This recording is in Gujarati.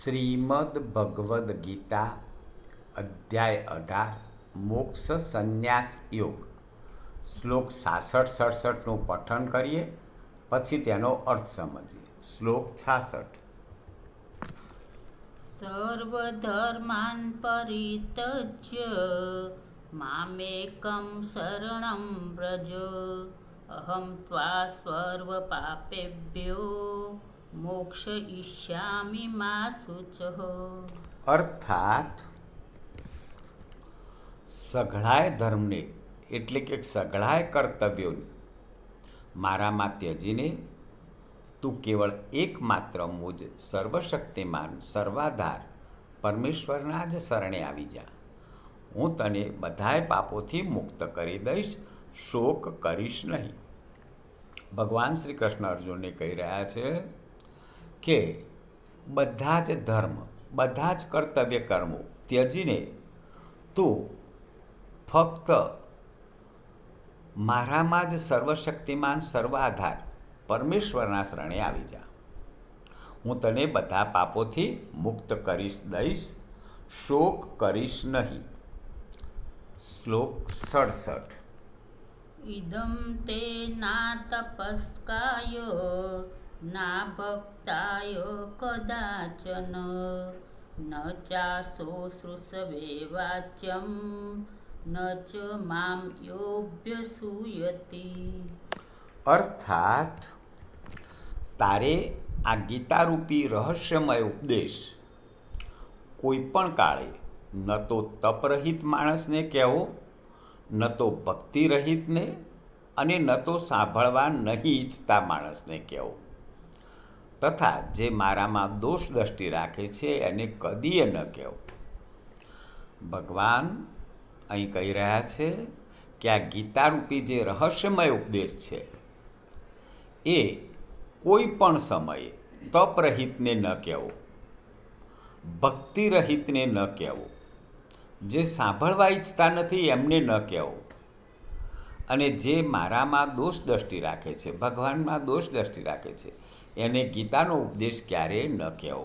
શ્રીમદ ભગવદ્ ગીતા અધ્યાય 18 મોક્ષ સંન્યાસ યોગ શ્લોક 66-67નું પઠન કરીએ, પછી તેનો અર્થ સમજીએ. શ્લોક 66. સર્વધર્માન પરિત્યજ્ય મામેકં શરણં વ્રજ અહં ત્વા સર્વ પાપેભ્યો મોક્ષયિષ્યામિ મા શુચઃ. અર્થાત સઘળાય ધર્મને એટલે કે સઘળાય કર્તવ્યોને મારામાં ત્યજીને તું કેવળ એકમાત્ર મુજ સર્વશક્તિમાન સર્વાધાર પરમેશ્વરના જ શરણે આવી જા. હું તને બધાય પાપોથી મુક્ત કરી દઈશ, શોક કરીશ નહીં. ભગવાન શ્રી કૃષ્ણ અર્જુનને કહી રહ્યા છે કે બધા જ ધર્મ, બધા જ કર્તવ્ય કર્મો ત્યજીને તું ફક્ત મારામાં જ સર્વશક્તિમાન સર્વાધાર પરમેશ્વરના શરણે આવી જા. હું તને બધા પાપોથી મુક્ત કરીશ દઈશ, શોક કરીશ નહીં. શ્લોક 67. ઇદં તે ના તપસ્કાય ના ભક્તાય કદાચન ન ચાસો શુશ્રવે વાચ્યમ ન ચ મામ યોભ્યસૂયતિ. અર્થાત તારે આ ગીતારૂપી રહસ્યમય ઉપદેશ કોઈ પણ કાળે ન તો તપરહિત માણસને કહેવો, ન તો ભક્તિરહિતને, અને ન તો સાંભળવા નહીં ઈચ્છતા માણસને કહેવો, તથા જે મારામાં દોષ દ્રષ્ટિ રાખે છે એને કદીએ ન કહેવો. ભગવાન અહીં કહી રહ્યા છે કે આ ગીતારૂપી જે રહસ્યમય ઉપદેશ છે એ કોઈ પણ સમયે તપરહિતને ન કહેવો, ભક્તિરહિતને ન કહેવો, જે સાંભળવા ઈચ્છતા નથી એમને ન કહેવો, અને જે મારામાં દોષ દ્રષ્ટિ રાખે છે, ભગવાનમાં દોષ દ્રષ્ટિ રાખે છે, એને ગીતાનો ઉપદેશ ક્યારેય ન કહેવો.